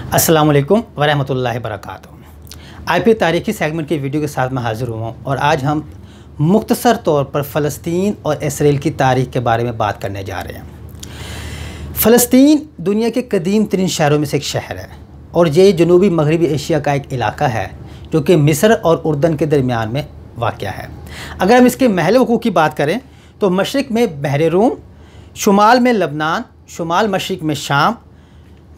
अस्सलाम वालेकुम वरहमतुल्लाहि वबरकातुहू। IP तारीख़ी सेगमेंट की वीडियो के साथ मैं हाज़िर हुआ हूँ और आज हम मुख्तसर तौर पर फ़लस्तीन और इसराइल की तारीख़ के बारे में बात करने जा रहे हैं। फ़लस्तीन दुनिया के कदीम तरीन शहरों में से एक शहर है और ये जनूबी मगरबी एशिया का एक इलाका है जो कि मिस्र और उर्दन के दरमियान में वाक़या है। अगर हम इसके महल वक़ूअ की बात करें तो मशरिक़ में बहर रूम, शुमाल में लबनान, शुमाल मशरिक़ में शाम,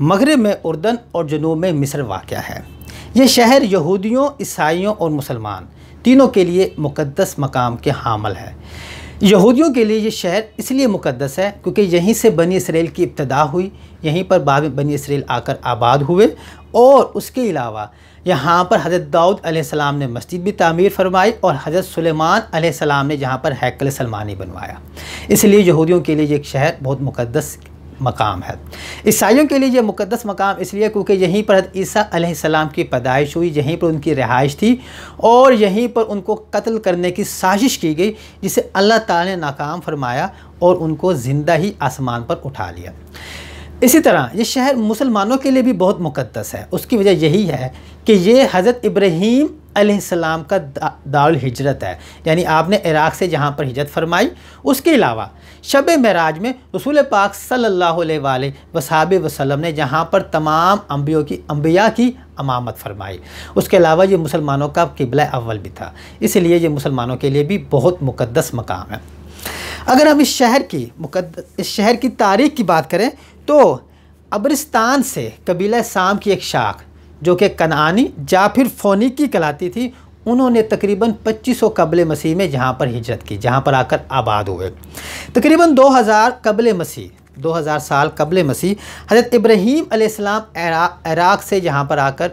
मगरब में उर्दन और जनूब में मिस्र वाक़या है। ये शहर यहूदियों, ईसाइयों और मुसलमान तीनों के लिए मुक़द्दस मकाम के हामिल है। यहूदियों के लिए ये शहर इसलिए मुक़द्दस है क्योंकि यहीं से बनी इसराइल की इब्तिदा हुई, यहीं पर बाद में बनी इसराइल आकर आबाद हुए और उसके अलावा यहाँ पर हज़रत दाऊद अलैहिस्सलाम ने मस्जिद भी तामीर फरमाई और हज़रत सुलेमान अलैहिस्सलाम ने जहाँ पर हैकल सलमानी बनवाया। इसलिए यहूदियों के लिए ये एक शहर बहुत मुक़द्दस मकाम है। ईसाइयों के लिए ये मुक़द्दस मकाम इसलिए क्योंकि यहीं पर हज़रत ईसा अलैहिस्सलाम की पैदाइश हुई, यहीं पर उनकी रिहाइश थी और यहीं पर उनको कत्ल करने की साजिश की गई जिसे अल्लाह ताला ने नाकाम फरमाया और उनको ज़िंदा ही आसमान पर उठा लिया। इसी तरह ये शहर मुसलमानों के लिए भी बहुत मुक़द्दस है। उसकी वजह यही है कि ये हज़रत इब्राहीम अलैहिस्सलाम का दारुल हिजरत है, यानी आपने इराक़ से जहाँ पर हिजरत फरमाई। उसके अलावा शब मेराज में रसूल पाक सल्लल्लाहु अलैहि वसल्लम ने जहाँ पर तमाम अंबिया की अमामत फरमाई। उसके अलावा ये मुसलमानों का क़िबला अव्वल भी था, इसलिए ये मुसलमानों के लिए भी बहुत मुक़द्दस मकाम है। अगर हम इस शहर की तारीख़ की बात करें तो अब्रिस्तान से कबीला साम की एक शाख जो कि कनानी या फिर फ़ोनिकी कहलाती थी, उन्होंने तकरीबन 2500 कबल मसीह में जहाँ पर हिजरत की, जहाँ पर आकर आबाद हुए। तकरीबन 2000 साल कबल मसीह हज़रत इब्राहीम अलैहिस्सलाम इराक़ से जहाँ पर आकर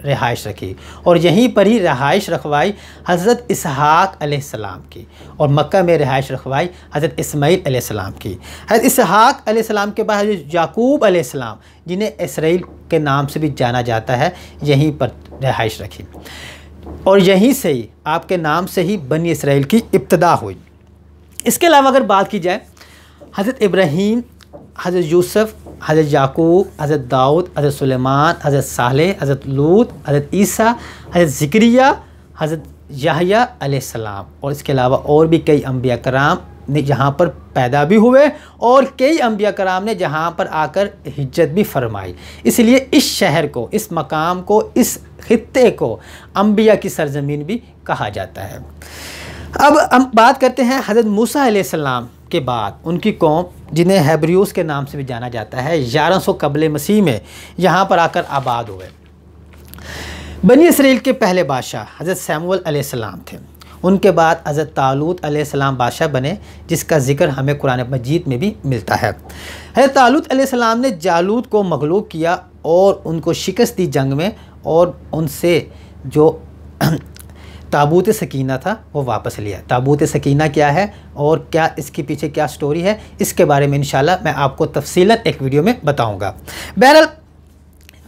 रिहाइश रखी और यहीं पर ही रिहाइश रखवाई हज़रत इसहाक़ अलैहिस्सलाम की और मक्का में रिहाइश रखवाई हज़रत इस्माईल अलैहिस्सलाम की। हज़रत इसहाक़ अलैहिस्सलाम के बाद हज़रत याकूब अलैहिस्सलाम, जिन्हें इसराइल के नाम से भी जाना जाता है, यहीं पर रिहाइश रखी और यहीं से ही आपके नाम से ही बनी इसराइल की इब्तिदा हुई। इसके अलावा अगर बात की जाए हज़रत इब्राहीम, हज़रत यूसुफ़, हज़रत याकूब, हज़रत दाऊद, हज़रत सुलेमान, हज़रत सालेह, हज़रत लूत, हज़रत ईसा, हज़रत ज़िक्रिया, हज़रत याहया अलैहिस्सलाम और इसके अलावा और भी कई अंबिया कराम ने जहाँ पर पैदा भी हुए और कई अंबिया कराम ने जहाँ पर आकर हिज्जत भी फरमाई। इसलिए इस शहर को, इस मकाम को, इस खित्ते को अंबिया की सरज़मीन भी कहा जाता है। अब हम बात करते हैं हज़रत मूसा अलैहिस्सलाम के बाद उनकी कौम, जिन्हें हेब्रियूस के नाम से भी जाना जाता है, 1100 कबल मसीह में यहाँ पर आकर आबाद हुए। बनी इसराइल के पहले बादशाह हज़रत शमूएल अलैहिस्सलाम थे। उनके बाद हज़रत तालूत अलैहिस्सलाम बादशाह बने, जिसका ज़िक्र हमें कुरान मजीद में भी मिलता है। हज़रत तालूत अलैहिस्सलाम ने जालूत को मग़लूब किया और उनको शिकस्त दी जंग में और उनसे जो ताबूत सकीना था वो वापस लिया। ताबूत सकीना क्या है और क्या इसके पीछे क्या स्टोरी है, इसके बारे में इंशाल्लाह मैं आपको तफसीलन एक वीडियो में बताऊंगा। बहरहाल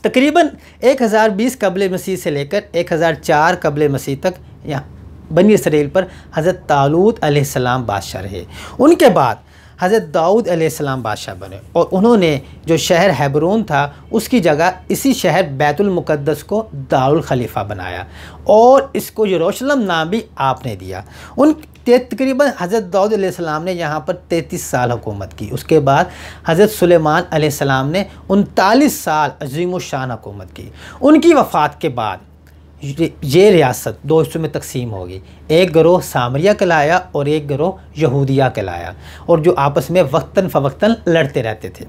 तकरीबन 1020 कबल मसीह से लेकर 1004 कबल मसीह तक यहाँ बनी इसराइल पर हज़रत तालूत अलैहिस्सलाम बादशाह रहे। उनके बाद हज़रत दाऊद अलैहिस्सलाम बादशाह बने और उन्होंने जो शहर हेब्रोन था उसकी जगह इसी शहर बैतुल मुक़द्दस को दारुल खलीफा बनाया और इसको यरूशलेम नाम भी आपने दिया। उन तकरीबन हज़रत दाऊद अलैहिस्सलाम ने यहाँ पर 33 साल हुकूमत की। उसके बाद हज़रत सुलेमान अलैहिस्सलाम ने 39 साल अज़ीम शान हुकूमत की। उनकी वफ़ात के बाद ये रियासत दो हिस्सों में तकसीम होगी, एक गिरोह सामरिया कहलाया और एक गिरोह यहूदिया कहलाया और जो आपस में वक्तन फ़वक्तन लड़ते रहते थे।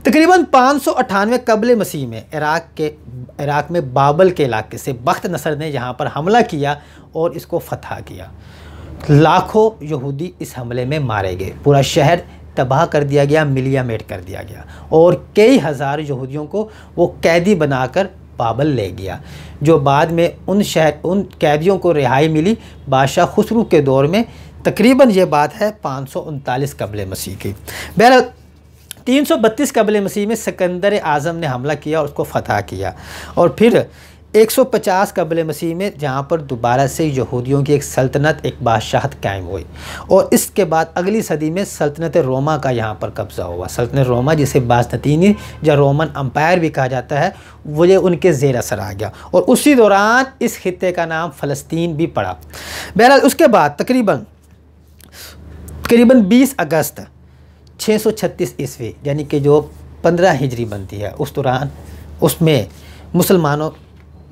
तकरीबन 598 कबल मसीह में इराक़ में बाबल के इलाके से बख्त नसर ने यहाँ पर हमला किया और इसको फतह किया। लाखों यहूदी इस हमले में मारे गए, पूरा शहर तबाह कर दिया गया, मिलियामेट कर दिया गया और कई हज़ार यहूदियों को वो कैदी बनाकर बाबल ले गया, जो बाद में उन कैदियों को रिहाई मिली बादशाह खुसरू के दौर में। तकरीबन ये बात है 539 कबल मसीह की। बहरहाल 332 कबल मसीह में सिकंदर आज़म ने हमला किया और उसको फतह किया और फिर 150 कबल मसीह में जहाँ पर दोबारा से यहूदियों की एक सल्तनत, एक बादशाहत कायम हुई। और इसके बाद अगली सदी में सल्तनत रोमा का यहाँ पर कब्ज़ा हुआ। सल्तनत रोमा, जिसे बाज़ंतीनी या रोमन अम्पायर भी कहा जाता है, वो ये उनके ज़ेर असर आ गया। और उसी दौरान इस खित्ते का नाम फ़लस्तीन भी पड़ा। बहरहाल उसके बाद तकरीबन 20 अगस्त 636 ईस्वी, यानी कि जो 15 हिजरी बनती है, उस दौरान उसमें मुसलमानों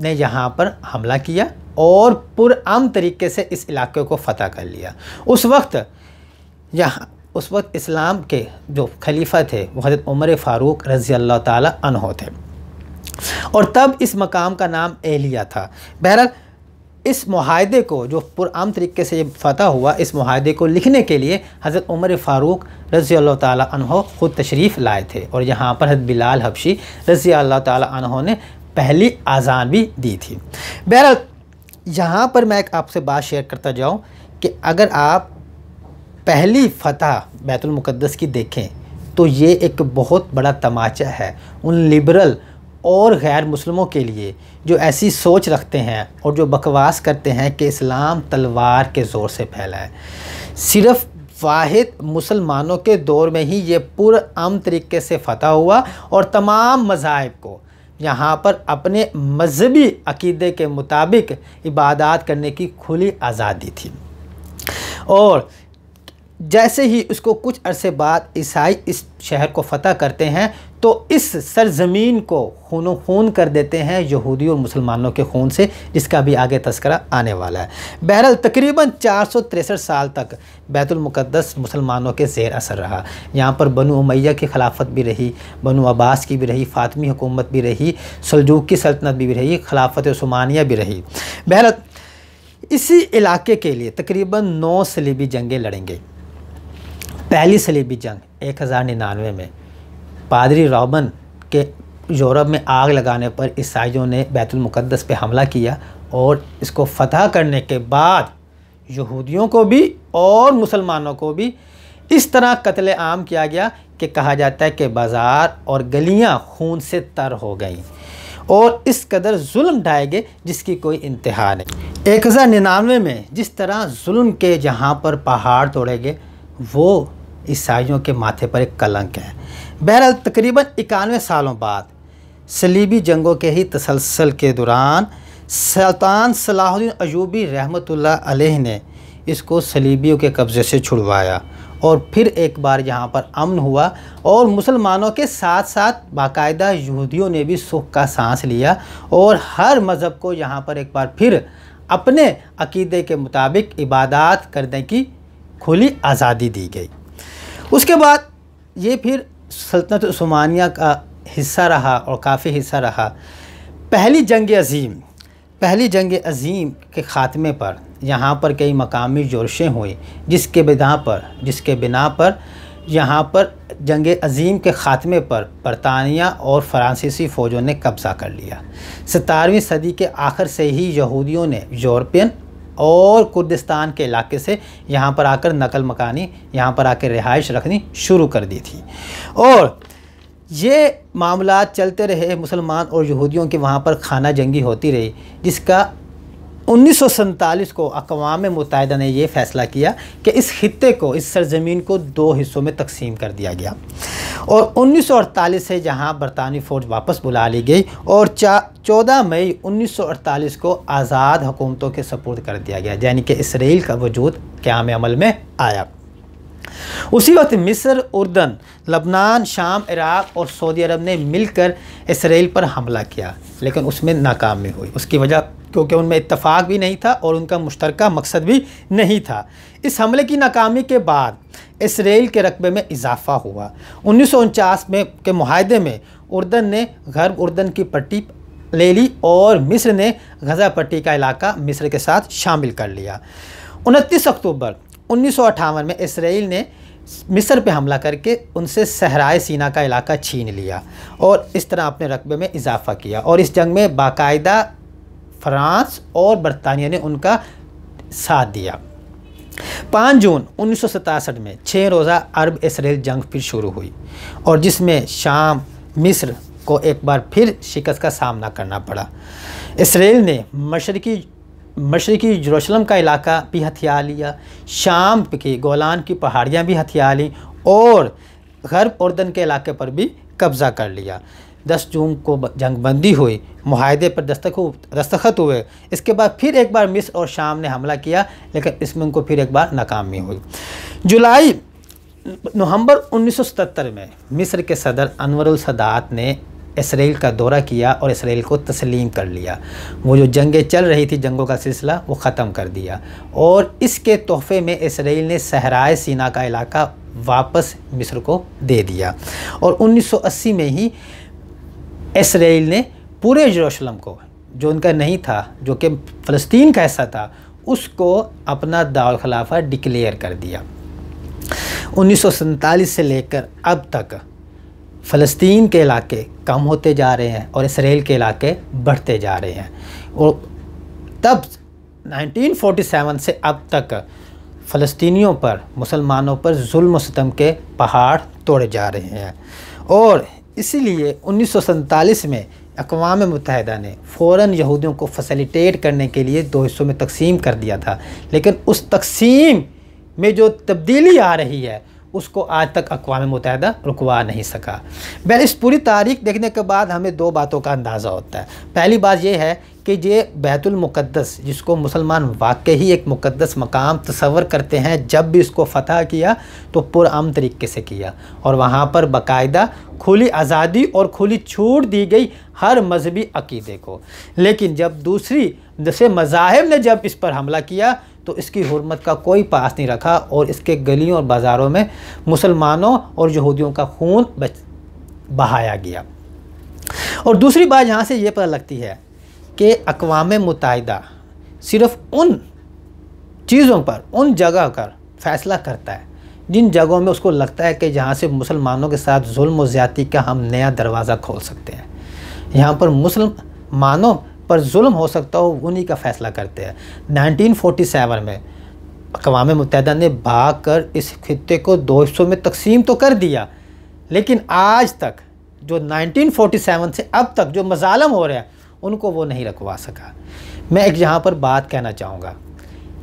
ने यहाँ पर हमला किया और पुरअमन तरीके से इस इलाके को फ़तह कर लिया। उस वक्त इस्लाम के जो खलीफा थे वो हज़रत उमर फ़ारूक रज़ी अल्लाह ताला अन्हो थे, और तब इस मकाम का नाम एलिया था। बहरहाल इस मुआहदे को, जो पुरअमन तरीके से ये फ़तह हुआ, इस मुआहदे को लिखने के लिए हज़रत उमर फ़ारूक रज़ी अल्लाह ताला अन्हो ख़ुद तशरीफ़ लाए थे, और यहाँ पर हज़रत बिलाल हबशी रज़ी अल्लाह ताला अन्हो ने पहली आज़ान भी दी थी। बहरहाल यहाँ पर मैं एक आपसे बात शेयर करता जाऊँ कि अगर आप पहली फ़तह बैतुल मुक़द्दस की देखें तो ये एक बहुत बड़ा तमाचा है उन लिबरल और गैर मुस्लिमों के लिए जो ऐसी सोच रखते हैं और जो बकवास करते हैं कि इस्लाम तलवार के ज़ोर से फैला है। सिर्फ़ वाहिद मुसलमानों के दौर में ही ये पुरअमन तरीके से फ़तह हुआ और तमाम मज़ाहिब को यहाँ पर अपने मजहबी अक़ीदे के मुताबिक इबादत करने की खुली आज़ादी थी। और जैसे ही उसको कुछ अरसे बाद ईसाई इस शहर को फ़तह करते हैं तो इस सरज़मीन को खूनो खून कर देते हैं यहूदी और मुसलमानों के खून से, जिसका भी आगे तस्करा आने वाला है। बहरहाल तकरीबन 463 साल तक बैतुल मुक़द्दस मुसलमानों के ज़ेर असर रहा। यहाँ पर बनु उमैया की खिलाफत भी रही, बनु अब्बास की भी रही, फ़ातिमी हुकूमत भी रही, सल्जूक़ की सल्तनत भी रही, खिलाफत उस्मानिया भी रही। बहरहाल इसी इलाके के लिए तकरीबन 9 सलीबी जंगें लड़ेंगे। पहली सलीबी जंग 1099 में पादरी रॉबन के यूरोप में आग लगाने पर ईसाइयों ने बैतुल मुक़द्दस पे हमला किया, और इसको फ़तह करने के बाद यहूदियों को भी और मुसलमानों को भी इस तरह कत्ले आम किया गया कि कहा जाता है कि बाज़ार और गलियां खून से तर हो गईं, और इस कदर जुल्म ढाए गए जिसकी कोई इंतहा नहीं। 1099 में जिस तरह जुल्म के जहाँ पर पहाड़ तोड़े गए, वो ईसाइयों के माथे पर एक कलंक है। बहरहाल तकरीबन 91 सालों बाद सलीबी जंगों के ही तसलसल के दौरान सुल्तान सलाहुद्दीन अयूबी रहमतुल्लाह अलैह ने इसको सलीबियों के कब्ज़े से छुड़वाया, और फिर एक बार यहाँ पर अमन हुआ, और मुसलमानों के साथ साथ बाकायदा यहूदियों ने भी सुख का सांस लिया, और हर मज़हब को यहाँ पर एक बार फिर अपने अक़ीदे के मुताबिक इबादत करने की खुली आज़ादी दी गई। उसके बाद ये फिर सल्तनत उस्मानिया का हिस्सा रहा और काफ़ी हिस्सा रहा। पहली जंग अज़ीम के ख़ात्मे पर यहाँ पर कई मकामी जोरशें हुई, जिसके बिना पर यहाँ पर जंग अज़ीम के ख़ात्मे पर बरतानिया और फ़्रांसीसी फ़ौजों ने कब्ज़ा कर लिया। 17वीं सदी के आखिर से ही यहूदियों ने यूरोपियन और कुर्दिस्तान के इलाके से यहाँ पर आकर नकल मकानी, यहाँ पर आकर रिहाइश रखनी शुरू कर दी थी, और ये मामलात चलते रहे। मुसलमान और यहूदियों की वहाँ पर खाना जंगी होती रही, जिसका 1947 को अक़वाम मुत्तहिदा ने यह फ़ैसला किया कि इस खित्ते को, इस सरज़मीन को 2 हिस्सों में तकसीम कर दिया गया, और 1948 से जहाँ बरतानी फ़ौज वापस बुला ली गई, और 14 मई 1948 को आज़ाद हुकूमतों के सपुर्द कर दिया गया, यानी कि इसराइल का वजूद क़याम अमल में आया। उसी वक्त मिस्र, उर्दन, लबनान, शाम, इराक़ और सऊदी अरब ने मिलकर इसराइल पर हमला किया, लेकिन उसमें नाकामी हुई। उसकी वजह क्योंकि उनमें इत्तफ़ाक़ भी नहीं था और उनका मुश्तरका मकसद भी नहीं था। इस हमले की नाकामी के बाद इसराइल के रकबे में इजाफ़ा हुआ। 1949 में के मुआहदे में उर्दन ने गर्ब उर्दन की पट्टी ले ली, और मिस्र ने गज़ा पट्टी का इलाका मिस्र के साथ शामिल कर लिया। 29 अक्टूबर 1958 में इसराइल ने मिस्र पे हमला करके उनसे सहराए सीना का इलाका छीन लिया, और इस तरह अपने रकबे में इजाफ़ा किया, और इस जंग में बाकायदा फ्रांस और बरतानिया ने उनका साथ दिया। 5 जून 1967 में 6 रोज़ा अरब इसराइल जंग फिर शुरू हुई, और जिसमें शाम, मिस्र को एक बार फिर शिकस्त का सामना करना पड़ा। इसराइल ने मशरकी यरूशलेम का इलाका भी हथिया लिया, शाम के गोलान की पहाड़ियाँ भी हथिया लीं और गर्ब उर्दन के इलाके पर भी कब्ज़ा कर लिया। 10 जून को जंगबंदी हुई, मुआहदे पर दस्तखत हुए। इसके बाद फिर एक बार मिस्र और शाम ने हमला किया, लेकिन इसमें उनको फिर एक बार नाकामी हुई। नवंबर 1977 में मिस्र के सदर अनवरुल सदात ने इसराइल का दौरा किया और इसराइल को तस्लीम कर लिया। वो जो जंगें चल रही थी, जंगों का सिलसिला, वो ख़त्म कर दिया और इसके तोहफे में इसराइल ने सहराए सीना का इलाका वापस मिस्र को दे दिया। और 1980 में ही इसराइल ने पूरे यरूशलेम को, जो उनका नहीं था, जो कि फ़लस्तीन का हिस्सा था, उसको अपना दारुल खिलाफा डिक्लेयर कर दिया। 1947 से लेकर अब तक फ़लस्तीन के इलाके कम होते जा रहे हैं और इसराइल के इलाके बढ़ते जा रहे हैं। और तब 1947 से अब तक फ़लस्तीनियों पर, मुसलमानों पर जुल्म सितम के पहाड़ तोड़े जा रहे हैं। और इसीलिए 1947 में अक़वाम मुत्तहिदा ने फ़ौरन यहूदियों को फैसिलिटेट करने के लिए 2 हिस्सों में तकसीम कर दिया था, लेकिन उस तकसीम में जो तब्दीली आ रही है उसको आज तक अक़वाम मुत्तहिदा रुकवा नहीं सका। बहर इस पूरी तारीख़ देखने के बाद हमें 2 बातों का अंदाज़ा होता है। पहली बात यह है कि ये बैतुल मुक़द्दस, जिसको मुसलमान वाकई ही एक मुक़द्दस मकाम तस्वर करते हैं, जब भी इसको फ़तह किया तो पुरअमन तरीके से किया और वहाँ पर बाकायदा खुली आज़ादी और खुली छूट दी गई हर मजहबी अक़ीदे को। लेकिन जब दूसरी जैसे मज़ाहिब ने जब इस पर हमला किया तो इसकी हुर्मत का कोई पास नहीं रखा और इसके गलियों और बाज़ारों में मुसलमानों और यहूदियों का खून बहाया गया। और दूसरी बात यहाँ से ये पता लगती है कि अक़वाम मुत्तहिदा सिर्फ़ उन चीज़ों पर, उन जगह पर फ़ैसला करता है जिन जगहों में उसको लगता है कि जहाँ से मुसलमानों के साथ जुल्म और ज़्यादती का हम नया दरवाज़ा खोल सकते हैं, यहाँ पर मुसलमानों पर जुल्म हो सकता हो, उन्हीं का फ़ैसला करते हैं। 1947 में अक़वाम मुत्तहिदा ने भाग कर इस खित्ते को 2 हिस्सों में तकसीम तो कर दिया, लेकिन आज तक जो 1947 से अब तक जो मज़ालम हो रहे हैं उनको वो नहीं रुकवा सका। मैं एक यहाँ पर बात कहना चाहूँगा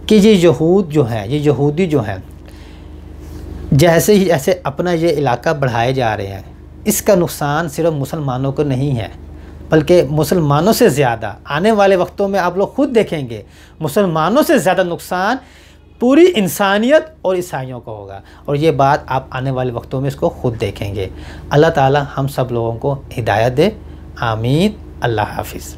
कि ये यहूद जो हैं, ये यहूदी जो हैं, जैसे ही ऐसे अपना ये इलाका बढ़ाए जा रहे हैं, इसका नुकसान सिर्फ मुसलमानों को नहीं है, बल्कि मुसलमानों से ज़्यादा आने वाले वक्तों में आप लोग खुद देखेंगे, मुसलमानों से ज़्यादा नुकसान पूरी इंसानियत और ईसाइयों को होगा। और ये बात आप आने वाले वक्तों में इसको खुद देखेंगे। अल्लाह ताला हम सब लोगों को हिदायत दे। आमीन। अल्लाह हाफिज़।